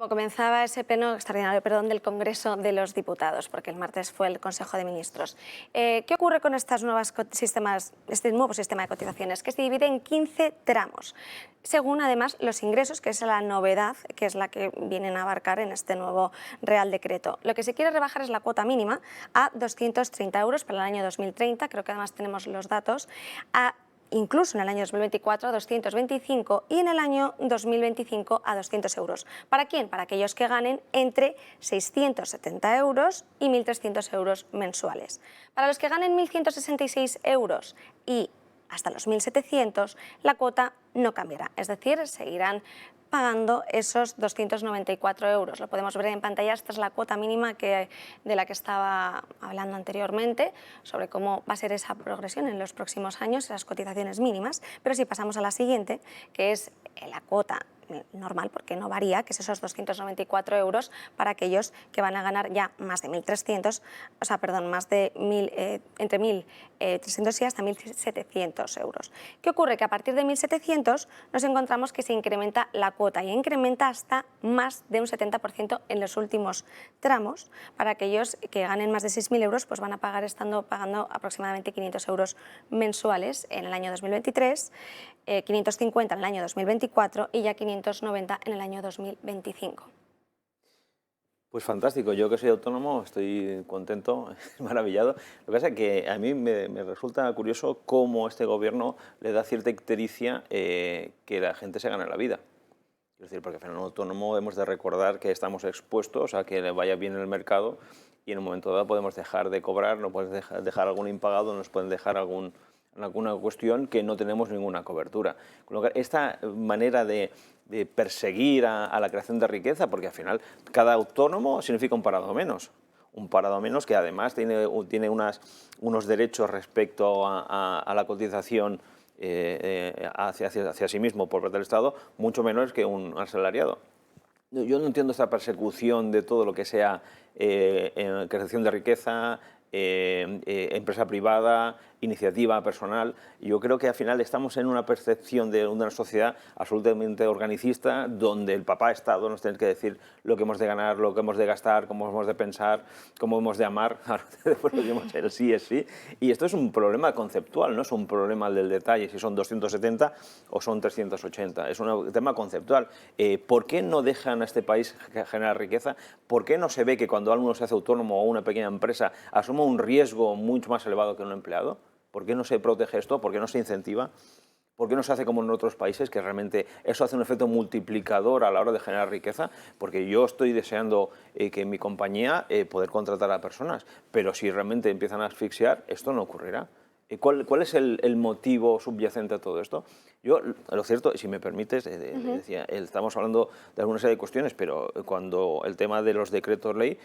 Como comenzaba ese pleno extraordinario del Congreso de los Diputados, porque el martes fue el Consejo de Ministros. ¿Qué ocurre con este nuevo sistema de cotizaciones? Que se divide en 15 tramos, según además los ingresos, que es la novedad, que es la que vienen a abarcar en este nuevo Real Decreto. Lo que se quiere rebajar es la cuota mínima a 230 euros para el año 2030, creo que además tenemos los datos, incluso en el año 2024 a 225 y en el año 2025 a 200 euros. ¿Para quién? Para aquellos que ganen entre 670 euros y 1.300 euros mensuales. Para los que ganen 1.166 euros y hasta los 1.700, la cuota no cambiará, es decir, seguirán pagando esos 294 euros. Lo podemos ver en pantalla, esta es la cuota mínima de la que estaba hablando anteriormente, sobre cómo va a ser esa progresión en los próximos años, esas cotizaciones mínimas. Pero si pasamos a la siguiente, que es la cuota normal, porque no varía, que es esos 294 euros para aquellos que van a ganar ya más de 1.300, o sea, perdón, más de entre 1.300 y hasta 1.700 euros. ¿Qué ocurre? Que a partir de 1.700 nos encontramos que se incrementa la cuota y incrementa hasta más de un 70% en los últimos tramos. Para aquellos que ganen más de 6.000 euros, pues van a pagar pagando aproximadamente 500 euros mensuales en el año 2023, 550 en el año 2024 y ya 590 en el año 2025. Pues fantástico, yo que soy autónomo estoy contento, maravillado. Lo que pasa es que a mí me resulta curioso cómo este gobierno le da cierta ictericia que la gente se gane la vida. Es decir, porque al autónomo hemos de recordar que estamos expuestos a que le vaya bien en el mercado y en un momento dado podemos dejar de cobrar, nos pueden dejar algún impagado, nos pueden dejar alguna cuestión que no tenemos ninguna cobertura. Con lo que esta manera de perseguir a la creación de riqueza, porque al final cada autónomo significa un parado menos. Un parado menos que además tiene unos derechos respecto a la cotización hacia sí mismo por parte del Estado, mucho menores que un asalariado. Yo no entiendo esta persecución de todo lo que sea creación de riqueza, empresa privada, iniciativa personal. Yo creo que al final estamos en una percepción de una sociedad absolutamente organicista, donde el papá Estado nos tiene que decir lo que hemos de ganar, lo que hemos de gastar, cómo hemos de pensar, cómo hemos de amar. Después lo decimos, el sí es sí. Y esto es un problema conceptual, no es un problema del detalle, si son 270 o son 380. Es un tema conceptual. ¿Por qué no dejan a este país generar riqueza? ¿Por qué no se ve que cuando alguno se hace autónomo o una pequeña empresa asume un riesgo mucho más elevado que un empleado? ¿Por qué no se protege esto? ¿Por qué no se incentiva? ¿Por qué no se hace como en otros países, que realmente eso hace un efecto multiplicador a la hora de generar riqueza? Porque yo estoy deseando que en mi compañía poder contratar a personas, pero si realmente empiezan a asfixiar, esto no ocurrirá. ¿Cuál es el motivo subyacente a todo esto? Yo, lo cierto, si me permites, decía, estamos hablando de alguna serie de cuestiones, pero cuando el tema de los decretos ley,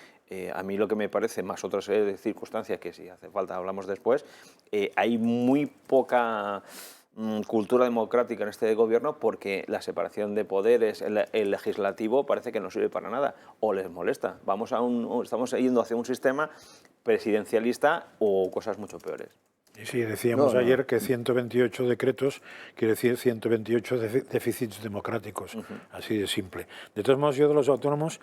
a mí lo que me parece, más otra serie de circunstancias que si hace falta hablamos después, hay muy poca cultura democrática en este gobierno, porque la separación de poderes, el legislativo, parece que no sirve para nada o les molesta. Estamos yendo hacia un sistema presidencialista o cosas mucho peores. Sí, decíamos ayer que 128 decretos quiere decir 128 déficits democráticos, así de simple. De todos modos, yo de los autónomos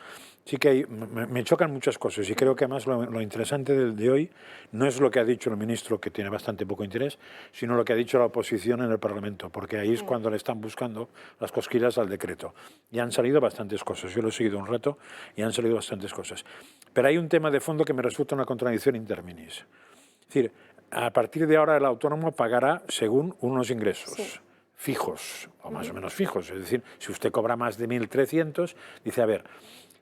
sí que me chocan muchas cosas y creo que además lo interesante de hoy no es lo que ha dicho el ministro, que tiene bastante poco interés, sino lo que ha dicho la oposición en el Parlamento, porque ahí es cuando le están buscando las cosquillas al decreto. Y han salido bastantes cosas, yo lo he seguido un rato y han salido bastantes cosas. Pero hay un tema de fondo que me resulta una contradicción interminis. Es decir, a partir de ahora el autónomo pagará según unos ingresos fijos, o más o menos fijos. Es decir, si usted cobra más de 1.300, dice, a ver,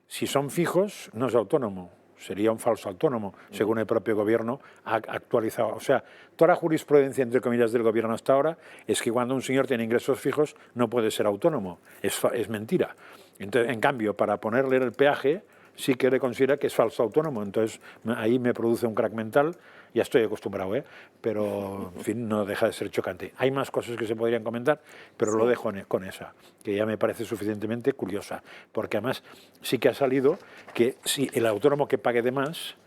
si son fijos, no es autónomo, sería un falso autónomo, según el propio gobierno ha actualizado. O sea, toda la jurisprudencia, entre comillas, del gobierno hasta ahora es que cuando un señor tiene ingresos fijos no puede ser autónomo. Es mentira. Entonces, en cambio, para ponerle el peaje, sí que le considera que es falso autónomo. Entonces, ahí me produce un crack mental. Ya estoy acostumbrado, pero en fin, no deja de ser chocante. Hay más cosas que se podrían comentar, pero lo dejo con esa, que ya me parece suficientemente curiosa, porque además sí que ha salido que si el autónomo que pague de más,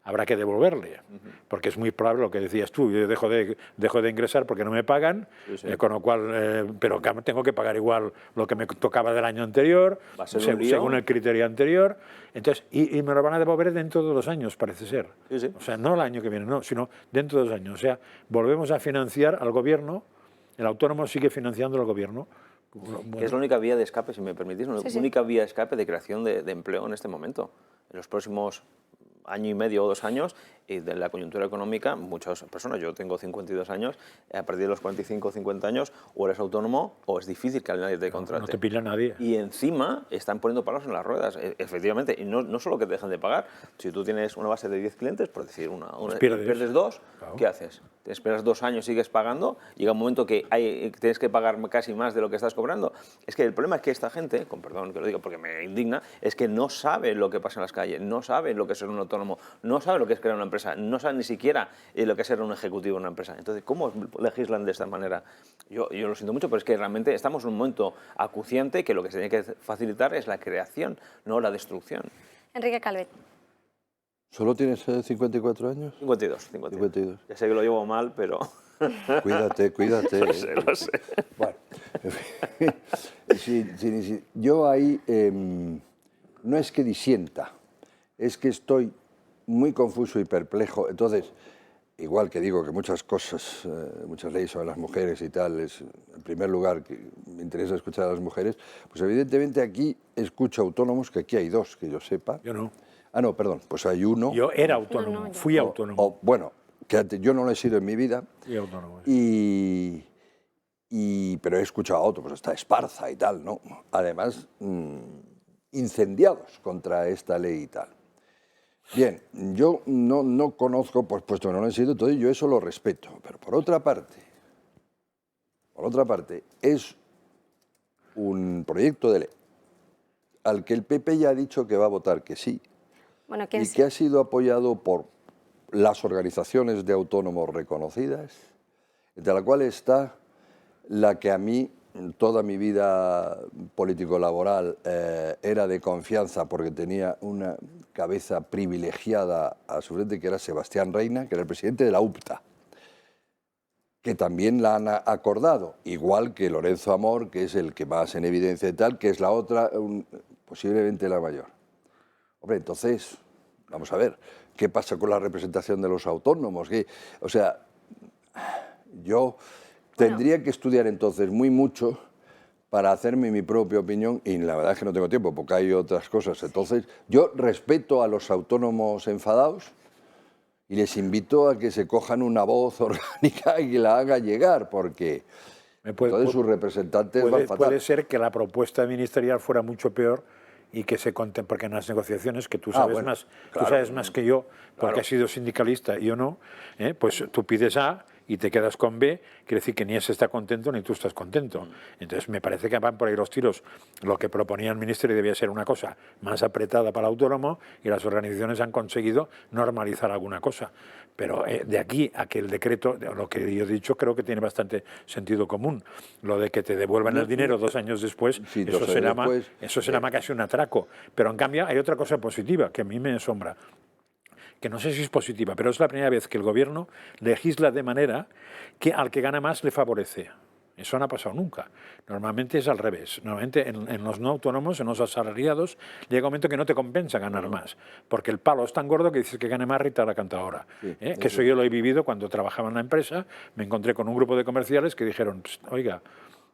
habrá que devolverle, porque es muy probable lo que decías tú, yo dejo de ingresar porque no me pagan, con lo cual, pero tengo que pagar igual lo que me tocaba del año anterior, según el criterio anterior, entonces, y me lo van a devolver dentro de 2 años, parece ser. O sea, no el año que viene, no, sino dentro de 2 años. O sea, volvemos a financiar al gobierno, el autónomo sigue financiando al gobierno. Que es la única vía de escape, si me permitís, la única vía de escape de creación de empleo en este momento. En los próximos año y medio o 2 años, y de la coyuntura económica, muchas personas, yo tengo 52 años, a partir de los 45 o 50 años, o eres autónomo o es difícil que nadie te contrate. No te pilla nadie. Y encima están poniendo palos en las ruedas, efectivamente, y no solo que te dejan de pagar, si tú tienes una base de 10 clientes, por decir pierdes 2, claro. ¿Qué haces? Te esperas 2 años, sigues pagando, llega un momento que tienes que pagar casi más de lo que estás cobrando. Es que el problema es que esta gente, con perdón que lo digo porque me indigna, es que no sabe lo que pasa en las calles, no sabe lo que es ser un autónomo, no sabe lo que es crear una empresa, no sabe ni siquiera lo que es ser un ejecutivo en una empresa. Entonces, ¿cómo legislan de esta manera? Yo lo siento mucho, pero es que realmente estamos en un momento acuciante que lo que se tiene que facilitar es la creación, no la destrucción. Enrique Calvet. ¿Solo tienes 54 años? 52. Ya sé que lo llevo mal, pero... Cuídate. Lo sé. Bueno, yo ahí no es que disienta, es que estoy muy confuso y perplejo. Entonces, igual que digo que muchas cosas, muchas leyes sobre las mujeres y tal, es en primer lugar que me interesa escuchar a las mujeres, pues evidentemente aquí escucho autónomos, que aquí hay 2, que yo sepa. Yo no. Ah, no, perdón, pues hay 1. Yo era autónomo, fui autónomo. Bueno, que antes, yo no lo he sido en mi vida. Fui autónomo. Pero he escuchado a otros, pues hasta Esparza y tal, ¿no? Además, incendiados contra esta ley y tal. Bien, yo no conozco, pues puesto que no lo he sido, entonces yo eso lo respeto. Pero por otra parte, es un proyecto de ley al que el PP ya ha dicho que va a votar que sí, bueno, y que ha sido apoyado por las organizaciones de autónomos reconocidas, entre la cual está la que a mí, toda mi vida político-laboral, era de confianza porque tenía una cabeza privilegiada a su frente, que era Sebastián Reina, que era el presidente de la UPTA, que también la han acordado, igual que Lorenzo Amor, que es el que más en evidencia y tal, que es la otra, posiblemente la mayor. Hombre, entonces, vamos a ver, ¿qué pasa con la representación de los autónomos? O sea, yo tendría que estudiar entonces muy mucho para hacerme mi propia opinión, y la verdad es que no tengo tiempo porque hay otras cosas. Entonces, yo respeto a los autónomos enfadados y les invito a que se cojan una voz orgánica y que la haga llegar, porque entonces sus representantes van fatal. Puede ser que la propuesta ministerial fuera mucho peor y que se conten, porque en las negociaciones, que tú sabes, más, claro, tú sabes más que yo, porque has sido sindicalista y yo no, pues tú pides A y te quedas con B, quiere decir que ni ese está contento ni tú estás contento. Entonces me parece que van por ahí los tiros. Lo que proponía el ministerio debía ser una cosa más apretada para el autónomo y las organizaciones han conseguido normalizar alguna cosa. Pero de aquí a que el decreto, lo que yo he dicho, creo que tiene bastante sentido común. Lo de que te devuelvan el dinero 2 años después, sí, eso se llama casi un atraco. Pero en cambio hay otra cosa positiva que a mí me asombra, que no sé si es positiva, pero es la primera vez que el gobierno legisla de manera que al que gana más le favorece. Eso no ha pasado nunca. Normalmente es al revés. Normalmente en los no autónomos, en los asalariados, llega un momento que no te compensa ganar más, porque el palo es tan gordo que dices que gane más Rita la cantadora. Sí, que eso yo lo he vivido cuando trabajaba en la empresa. Me encontré con un grupo de comerciales que dijeron, oiga,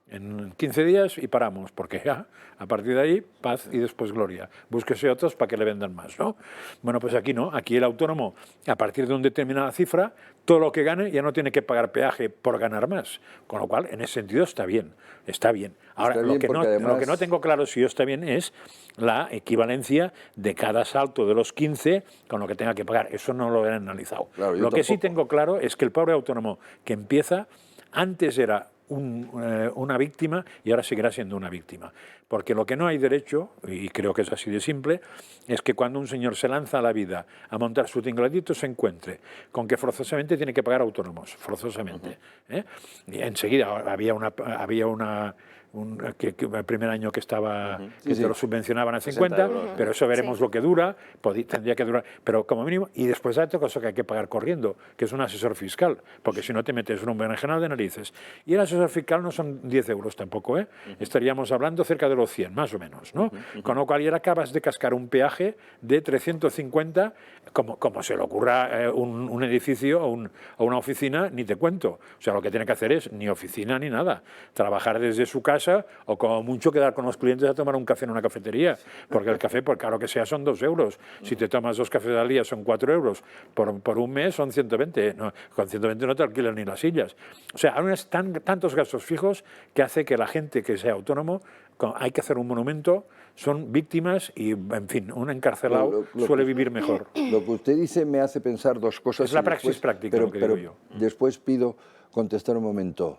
en 15 días y paramos, porque ya, a partir de ahí, paz y después gloria. Búsquese otros para que le vendan más, ¿no? Bueno, pues aquí no. Aquí el autónomo, a partir de una determinada cifra, todo lo que gane ya no tiene que pagar peaje por ganar más. Con lo cual, en ese sentido, está bien. Está bien. Ahora, lo que no tengo claro si está bien es la equivalencia de cada salto de los 15 con lo que tenga que pagar. Eso no lo he analizado. Claro, lo que sí tengo claro es que el pobre autónomo que empieza, antes era una víctima y ahora seguirá siendo una víctima. Porque lo que no hay derecho, y creo que es así de simple, es que cuando un señor se lanza a la vida a montar su tingladito se encuentre con que forzosamente tiene que pagar autónomos, forzosamente. Y enseguida había que el primer año que estaba, que te lo subvencionaban a 50, pero eso veremos lo que dura, tendría que durar, pero como mínimo, y después hay otra cosa que hay que pagar corriendo, que es un asesor fiscal, porque si no te metes en un berenjenal de narices. Y el asesor fiscal no son 10 euros tampoco, estaríamos hablando cerca de los 100, más o menos, ¿no? Con lo cual ya acabas de cascar un peaje de 350, como se le ocurra un edificio o una oficina, ni te cuento. O sea, lo que tiene que hacer es ni oficina ni nada, trabajar desde su casa o como mucho quedar con los clientes a tomar un café en una cafetería, porque el café, por caro que sea, son 2 euros. Si te tomas 2 cafés al día son 4 euros. Por un mes son 120. No, con 120 no te alquilan ni las sillas. O sea, hay tantos gastos fijos que hace que la gente que sea autónomo, hay que hacer un monumento, son víctimas y, en fin, un encarcelado suele vivir mejor. Lo que usted dice me hace pensar dos cosas. Es la praxis práctica, lo que digo yo. Después pido contestar un momento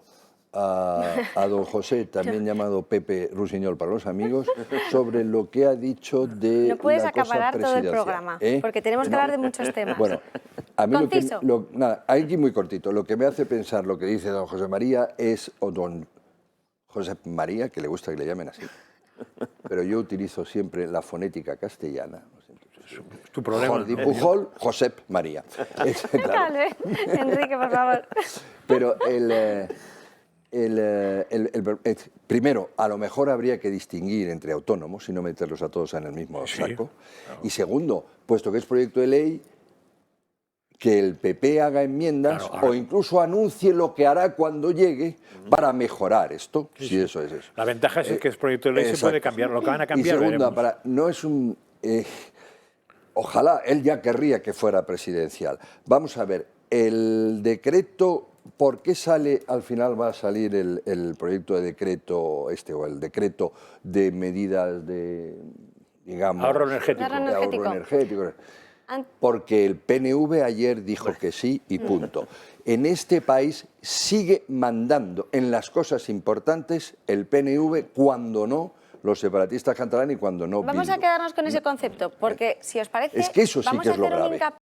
a don José, también llamado Pepe Rusiñol para los amigos, sobre lo que ha dicho de no puedes la cosa acaparar todo el presidencial. programa, porque tenemos que hablar de muchos temas. Bueno, a mí conciso. nada, aquí muy cortito. Lo que me hace pensar lo que dice don José María o don José María, que le gusta que le llamen así, pero yo utilizo siempre la fonética castellana. Es tu problema. Jordi Pujol, Josep María. Claro. Enrique, por favor. Pero primero, a lo mejor habría que distinguir entre autónomos y no meterlos a todos en el mismo saco. Claro. Y segundo, puesto que es proyecto de ley, que el PP haga enmiendas o incluso anuncie lo que hará cuando llegue para mejorar esto, si eso es eso. La ventaja es que es proyecto de ley, se puede cambiar, lo que van a cambiar. Y segunda, no es un... ojalá, él ya querría que fuera presidencial. Vamos a ver, el decreto... ¿Por qué sale, al final va a salir el proyecto de decreto o el decreto de medidas de, digamos... Ahorro energético. De ahorro energético. Porque el PNV ayer dijo que sí y punto. En este país sigue mandando en las cosas importantes el PNV cuando no los separatistas catalanes y cuando no Vamos a quedarnos con ese concepto, porque si os parece... Es que eso sí que es lo grave.